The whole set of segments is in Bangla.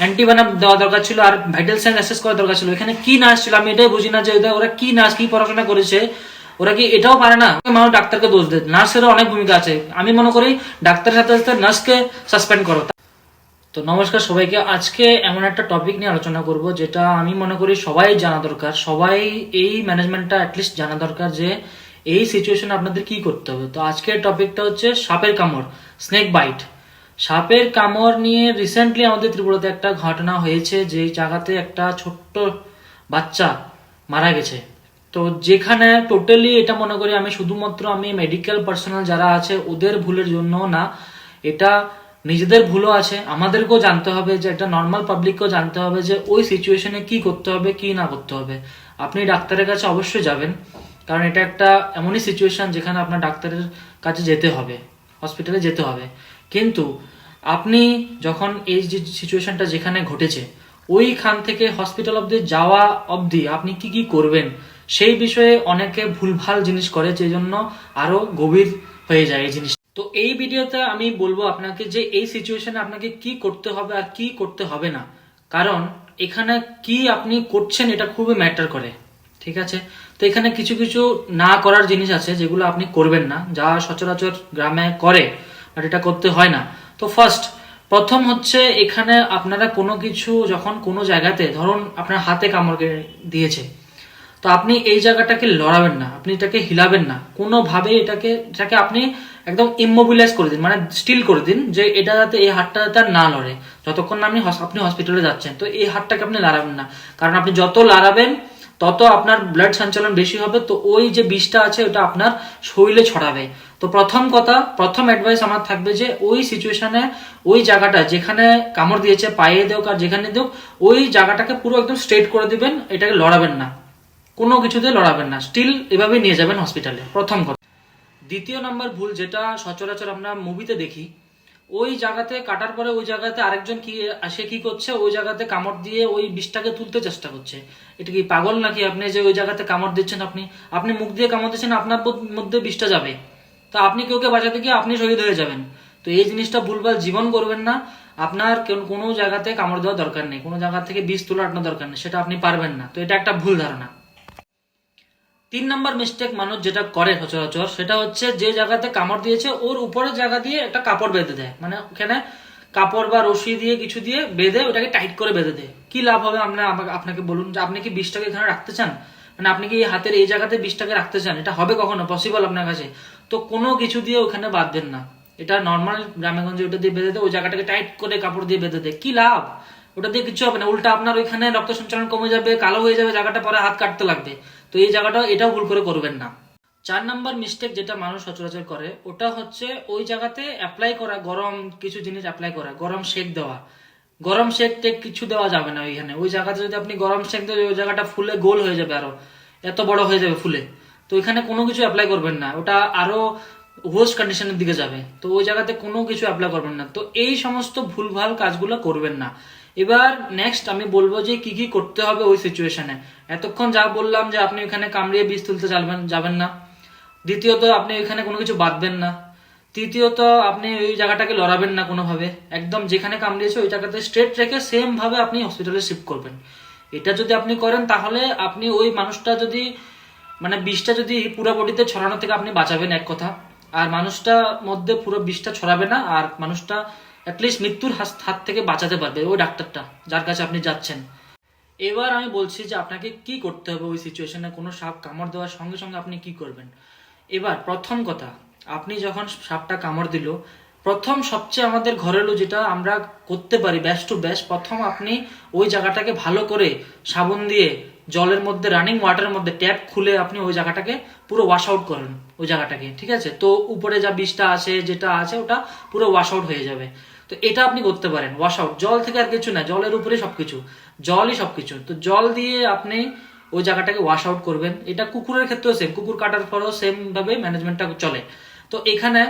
অ্যান্টিভেনাম দেওয়া দরকার ছিল আর ভাইটাল সাইন অ্যাসেস করা দরকার ছিল। এখানে কি নার্স ছিল আমি এটাই বুঝি না যে ওরা কি নার্স, কি পড়াশোনা করেছে, ওরা কি এটাও পারে না? মানুষ ডাক্তারকে দোষ দেয়, নার্সেরও অনেক ভূমিকা আছে। আমি মনে করি ডাক্তারের সাথে সাথে নার্সকে সাসপেন্ড করো। তো নমস্কার সবাইকে, আজকে এমন একটা টপিক নিয়ে আলোচনা করব যেটা আমি মনে করি সবাই জানা দরকার, সবাই এই ম্যানেজমেন্টটা অ্যাটলিস্ট জানা দরকার যে এই সিচুয়েশনে আপনাদের কি করতে হবে। তো আজকের টপিকটা হচ্ছে সাপের কামড়, স্নেক বাইট। সাপের কামড় নিয়ে রিসেন্টলি আমাদের ত্রিপুরাতে একটা ঘটনা হয়েছে, যে জায়গাতে একটা ছোট্ট বাচ্চা মারা গেছে। তো যেখানে টোটালি এটা মনে করি আমি শুধুমাত্র আমি মেডিকেল পার্সোনাল যারা আছে ওদের ভুলের জন্য না, এটা নিজেদের ভুলও আছে। আমাদেরকেও জানতে হবে যে একটা নর্মাল পাবলিককেও জানতে হবে যে ওই সিচুয়েশনে কি করতে হবে কি না করতে হবে। আপনি ডাক্তারের কাছে অবশ্যই যাবেন, কারণ এটা একটা এমনই সিচুয়েশন যেখানে আপনার ডাক্তারের কাছে যেতে হবে, হসপিটালে যেতে হবে। কিন্তু আপনি যখন এই যে সিচুয়েশনটা যেখানে ঘটেছে ওইখান থেকে হসপিটাল অবধি যাওয়া অবধি আপনি কি কি করবেন সেই বিষয়ে অনেকে ভুলভাল জিনিস করে, যে জন্য আরো গভীর হয়ে যায় এই জিনিস। তো এই ভিডিওতে আমি বলবো আপনাকে যে এই সিচুয়েশনে আপনাকে কি করতে হবে আর কি করতে হবে না, কারণ এখানে কি আপনি করছেন এটা খুবই ম্যাটার করে, ঠিক আছে? তো এখানে কিছু কিছু না করার জিনিস আছে যেগুলো আপনি করবেন না, যা সচরাচর গ্রামে করে, বাট এটা করতে হয় না। তো প্রথম হচ্ছে, এখানে আপনারা কোনো কিছু যখন কোনো জায়গাতে ধরুন আপনার হাতে কামড় দিয়েছে, তো আপনি এই জায়গাটাকে লড়াবেন না, আপনি এটাকে হিলাবেন না কোনোভাবে, এটাকে আপনি একদম ইমোবিলাইজ করে দিন, মানে স্টিল করে দিন, যে এটা যাতে এই হাতটা যাতে না লড়ে যতক্ষণ না আপনি হসপিটালে যাচ্ছেন। তো এই হাতটাকে আপনি লড়াবেন না, কারণ আপনি যত লড়াবেন তত আপনার ব্লাড সঞ্চালন বেশি হবে, তো ওই যে বিষটা আছে ওটা আপনার শরীরে ছড়াবে। তো প্রথম অ্যাডভাইস আমার থাকবে যে ওই সিচুয়েশনে ওই জায়গাটা যেখানে কামড় দিয়েছে, পায়ে দেওক আর যেখানে দেওক, ওই জায়গাটাকে পুরো একদম স্ট্রেট করে দিবেন, এটাকে লড়াবেন না, কোনো কিছুতে লড়াবেন না, স্টিল এভাবে নিয়ে যাবেন হসপিটালে, প্রথম কথা। দ্বিতীয় নাম্বার ভুল যেটা সচরাচর আমরা মুভিতে দেখি, ওই জায়গাতে কাটার পরে ওই জায়গাতে আরেকজন কি করছে, ওই জায়গাতে কামড় দিয়ে ওই বিষটাকে তুলতে চেষ্টা করছে। এটা কি পাগল নাকি আপনি যে ওই জায়গাতে কামড় দিচ্ছেন? আপনি মুখ দিয়ে কামড় দিচ্ছেন, আপনার মধ্যে বিষটা যাবে, তা আপনি কেউকে বাঁচাতে গিয়ে আপনি শহীদ হয়ে যাবেন। তো এই জিনিসটা ভুলভাল জীবন করবেন না। আপনার কোনো জায়গাতে কামড় দেওয়ার দরকার নেই, কোনো জায়গা থেকে বিষ তোলার আপনার দরকার নেই, সেটা আপনি পারবেন না। তো এটা একটা ভুল ধারণা। 3 নাম্বার মিস্টেক মানুষ যেটা করে সচরাচর, সেটা হচ্ছে যে জায়গাতে কামড় দিয়েছে ওর উপরের জায়গা দিয়ে একটা কাপড় বেঁধে দেয়, মানে ওখানে কাপড় বা রশি দিয়ে কিছু দিয়ে বেঁধে ওটাকে টাইট করে বেঁধে দেয়। কি লাভ হবে? আপনাকে বলুন যে আপনি কি বিষটাকে এখানে রাখতে চান? মানে আপনি কি হাতের এই জায়গাতে বিষটাকে রাখতে চান? এটা হবে কখনো পসিবল আপনার কাছে? তো কোনো কিছু দিয়ে ওখানে বাঁধবেন না, এটা নর্মাল গ্রামেগঞ্জে ওটা দিয়ে বেঁধে দেয়, ওই জায়গাটাকে টাইট করে কাপড় দিয়ে বেঁধে দেয়। কি লাভ? ওটা দিয়ে কিছু হবে না, উল্টা আপনার ওইখানে রক্ত সঞ্চালন কমে যাবে, কালো হয়ে যাবে জায়গাটা, পরে হাত কাটতে লাগবে। তো এই জায়গাটা এটাও ভুল করে করবেন না। 4 নাম্বার মিস্টেক যেটা মানুষ সচরাচর করে, ওটা হচ্ছে ওই জায়গাতে অ্যাপ্লাই করা গরম কিছু জিনিস অ্যাপ্লাই করা, গরম শেক দেওয়া। গরম শেক টেক কিছু দেওয়া যাবে না ওইখানে। ওই জায়গাতে যদি আপনি গরম শেক দেন, ওই জায়গাটা ফুলে গোল হয়ে যাবে, আরো এত বড় হয়ে যাবে ফুলে। তো এখানে কোনো কিছু অ্যাপ্লাই করবেন না, ওটা আরো ওয়ার্স্ট কন্ডিশনের দিকে যাবে। তো ওই জায়গাতে কোনো কিছু অ্যাপ্লাই করবেন না। তো এই সমস্ত ভুলভাল কাজগুলো করবেন না। এবার নেক্সট আমি বলবো যে কি কি করতে হবে ওই সিচুয়েশনে। এতক্ষণ যা বললাম যে আপনি ওখানে কামড়িয়ে বীজ তুলতে যাবেন না। দ্বিতীয়ত, আপনি ওইখানে কোনো কিছু বাঁধবেন না। তৃতীয়ত, আপনি ওই জায়গাটাকে লড়াবেন না কোনোভাবে, একদম যেখানে কামড়িয়েছে ওই জায়গাতে স্ট্রেট রেখে সেম ভাবে আপনি হসপিটালে শিফট করবেন। এটা যদি আপনি করেন তাহলে আপনি ওই মানুষটা যদি মানে বিষটা যদি পুরো বডিতে ছড়ানো থেকে আপনি বাঁচাবেন এক কথা, আর মানুষটা মধ্যে পুরো বিষটা ছড়াবে না, আর মানুষটা অ্যাটলিস্ট মৃত্যুর হাত থেকে বাঁচাতে পারবে ওই ডাক্তারটা যার কাছে আপনি যাচ্ছেন। এবার আমি বলছি যে আপনাকে কি করতে হবে ওই সিচুয়েশনে, কোনো সাপ কামড় দেওয়ার সঙ্গে সঙ্গে আপনি কি করবেন। এবার প্রথম কথা, আপনি যখন সাপটা কামড় দিল, প্রথম সবচেয়ে আমাদের ঘরেলু যেটা আমরা করতে পারি বেস্ট টু বেস্ট, প্রথম আপনি ওই জায়গাটাকে ভালো করে সাবুন দিয়ে জলের মধ্যে, রানিং ওয়াটারের মধ্যে ট্যাপ খুলে আপনি ওই জায়গাটাকে পুরো ওয়াশ আউট করেন ওই জায়গাটাকে, ঠিক আছে? তো উপরে যা বিষটা আছে যেটা আছে ওটা পুরো ওয়াশ আউট হয়ে যাবে। তো এটা আপনি করতে পারেন, ওয়াশ আউট, জল থেকে আর কিছু না, জলের উপরে সবকিছু, জলই সবকিছু। তো জল দিয়ে আপনি ওই জায়গাটাকে ওয়াশ আউট করবেন। এটা কুকুরের ক্ষেত্রেও সেম, কুকুর কাটার পরেও সেম ভাবে ম্যানেজমেন্টটা চলে। তো এখানে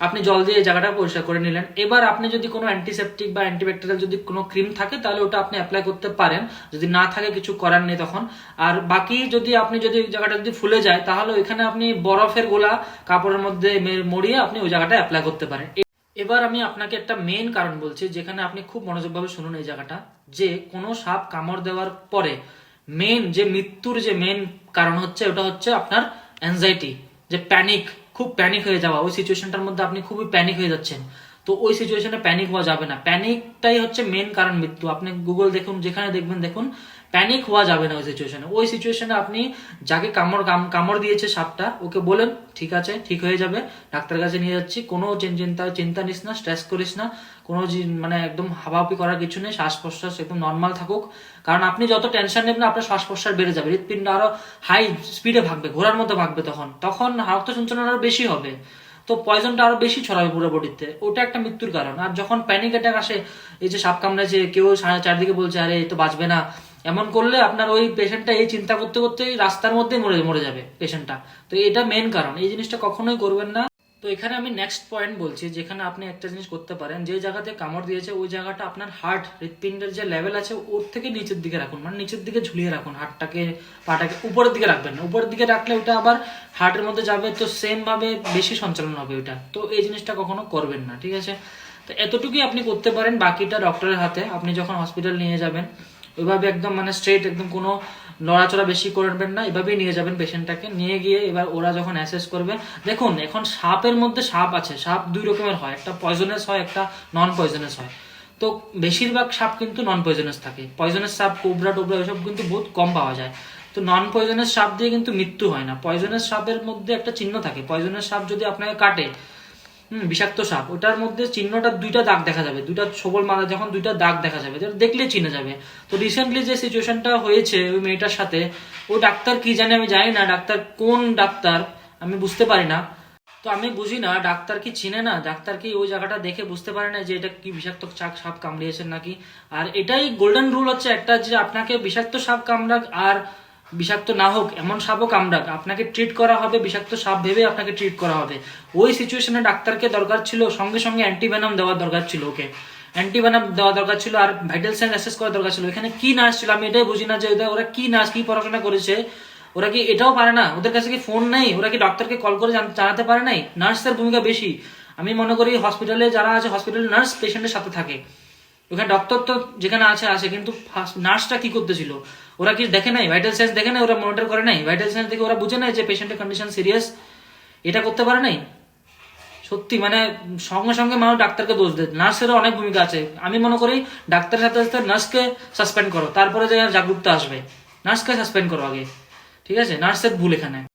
আপনি জল দিয়ে জায়গাটা পরিষ্কার করে নিলেন। এবার আপনি যদি কোনো অ্যান্টিসেপটিক বা অ্যান্টিব্যাকটেরিয়াল যদি কোনো ক্রিম থাকে তাহলে ওটা আপনি অ্যাপ্লাই করতে পারেন, যদি না থাকে কিছু করার নেই তখন। আর বাকি যদি জায়গাটা যদি ফুলে যায় তাহলে ওইখানে আপনি বরফের গোলা কাপড়ের মধ্যে মরিয়ে আপনি ওই জায়গাটা অ্যাপ্লাই করতে পারেন। এবার আমি আপনাকে একটা মেন কারণ বলছি, যেখানে আপনি খুব মনোযোগভাবে শুনুন এই জায়গাটা, যে কোনো সাপ কামড় দেওয়ার পরে মেন যে মৃত্যুর যে মেন কারণ হচ্ছে, ওটা হচ্ছে আপনার অ্যাংজাইটি, যে প্যানিক, খুব প্যানিক হয়ে যাওয়া। ওই সিচুয়েশনটার মধ্যে আপনি খুবই প্যানিক হয়ে যাচ্ছেন। তো ওই সিচুয়েশনে প্যানিক হওয়া যাবে না, প্যানিকটাই হচ্ছে মেন কারণ মৃত্যু। আপনি গুগল দেখুন, যেখানে দেখবেন দেখুন, প্যানিক হওয়া যাবে না ওই সিচুয়েশনে। ওই সিচুয়েশনে আপনি যাকে কামড় দিয়েছে সাপটা, ওকে বলেন ঠিক আছে, ঠিক হয়ে যাবে, ডাক্তার কাছে নিয়ে যাচ্ছি, কোনো চিন্তা নিস না, স্ট্রেস করিস না, কোনো মানে একদম হাবাহাবি করার কিছু নেই, শ্বাস প্রশ্বাস একদম নর্মাল থাকুক। কারণ আপনি যত টেনশন নেবেন আপনার শ্বাস প্রশ্বাস বেড়ে যাবে, হৃৎপিণ্ড আরো হাই স্পিডে ভাগবে, ঘোড়ার মতো ভাগবে, তখন রক্ত সঞ্চালন আরো বেশি হবে, তো পয়জনটা আরো বেশি ছড়াবে পুরো বডিতে, ওটা একটা মৃত্যুর কারণ। আর যখন প্যানিক অ্যাটাক আসে, এই যে সাপ কামড়েছে, কেউ চারদিকে বলছে আরে এই তো বাঁচবে না, এমন করলে আপনার ওই পেশেন্টটা এই চিন্তা করতে করতে রাস্তার মধ্যে মরে মরে যাবে পেশেন্টটা। তো এটা মেন কারণ, এই জিনিসটা কখনোই করবেন না। তো এখানে আমি নেক্সট পয়েন্ট বলছি, যেখানে আপনি একটা জিনিস করতে পারেন, যে জায়গাতে কামড় দিয়েছে ওই জায়গাটা আপনার হার্ট, হৃৎপিণ্ডের যে লেভেল আছে ওর থেকে নিচের দিকে রাখুন, মানে নিচের দিকে ঝুলিয়ে রাখুন, হাতটাকে পাটাকে উপরের দিকে রাখবেন না, উপরের দিকে রাখলে ওটা আবার হার্টের মধ্যে যাবে, তো সেম ভাবে বেশি সঞ্চালন হবে ওইটা। তো এই জিনিসটা কখনো করবেন না, ঠিক আছে? তো এতটুকুই আপনি করতে পারেন, বাকিটা ডক্টরের হাতে। আপনি যখন হসপিটাল নিয়ে যাবেন ওইভাবে একদম মানে স্ট্রেট, একদম কোনো নড়াচড়া বেশি করবেন না, এভাবেই নিয়ে যাবেন পেশেন্টটাকে। নিয়ে গিয়ে এবার ওরা যখন অ্যাসেস করবে, দেখুন এখন সাপের মধ্যে সাপ আছে, সাপ দুই রকমের হয়, একটা পয়জনাস হয়, একটা নন পয়জনাস হয়। তো বেশিরভাগ সাপ কিন্তু নন পয়জনাস থাকে, পয়জনাস সাপ কোবরা টোবরা এসব কিন্তু বহুত কম পাওয়া যায়। তো নন পয়জনাস সাপ দিয়ে কিন্তু মৃত্যু হয় না। পয়জনাস সাপের মধ্যে একটা চিহ্ন থাকে, পয়জনাস সাপ যদি আপনাকে কাটে, বিষাক্ত সাপ, ওটার মধ্যে চিহ্নটা দুইটা দাগ দেখা যাবে, দুইটা সবল মারা যখন দুইটা দাগ দেখা যাবে, যেটা দেখলে চিনে যাবে। তো রিসেন্টলি যে সিচুয়েশনটা হয়েছে ওই মেয়েটার সাথে, ও ডাক্তার কি জানে আমি জানি না, ডাক্তার কোন ডাক্তার আমি বুঝতে পারি না। তো আমি বুঝি না ডাক্তার কি চিনে না, ডাক্তার কি ওই জায়গাটা দেখে বুঝতে পারে না যে এটা কি বিষাক্ত সাপ কামড়িয়েছেন নাকি। আর এটাই গোল্ডেন রুল হচ্ছে একটা, যে আপনাকে বিষাক্ত সাপ কামড়াক আর বিষাক্ত না হোক এমন সাপও কামড়াক, আপনাকে ট্রিট করা হবে, বিষাক্ত সাপ ভেবে আপনাকে ট্রিট করা হবে। ওই সিচুয়েশনে ডাক্তারকে দরকার ছিল সঙ্গে সঙ্গে অ্যান্টিভেনাম দেওয়ার দরকার ছিল, ওকে অ্যান্টিভেনাম দেওয়া দরকার ছিল, আর ভাইটাল সাইন অ্যাসেস করা দরকার ছিল। এখানে কি নার্স ছিল আমি এটাই বুঝি না, যে ওরা কি নার্স, কি পড়াশোনা করেছে, ওরা কি এটাও পারে না? ওদের কাছে কি ফোন নেই? ওরা কি ডক্টরকে কল করে জানাতে পারে নাই? নার্সের ভূমিকা বেশি। আমি মনে করি হসপিটালে যারা আছে, হসপিটালে নার্স পেশেন্টের সাথে থাকে, ওখানে ডক্টর তো যেখানে আছে আছে, কিন্তু নার্সটা কি করতেছিল? ওরা কি দেখে নাই ভাইটাল সাইন্স, দেখে নাই, ওরা মনিটর করে নাই ভাইটাল সাইন্স দেখে, ওরা বুঝে নাই যে পেশেন্টের কন্ডিশন সিরিয়াস, এটা করতে পারে নাই। সত্যি মানে সঙ্গে সঙ্গে মানুষ ডাক্তারকে দোষ দেয়, নার্সেরও অনেক ভূমিকা আছে। আমি মনে করি ডাক্তারের সাথে সাথে নার্সকে সাসপেন্ড করো, তারপরে যে জাগরুকতা আসবে। নার্সকে সাসপেন্ড করো আগে, ঠিক আছে? নার্সের ভুল এখানে।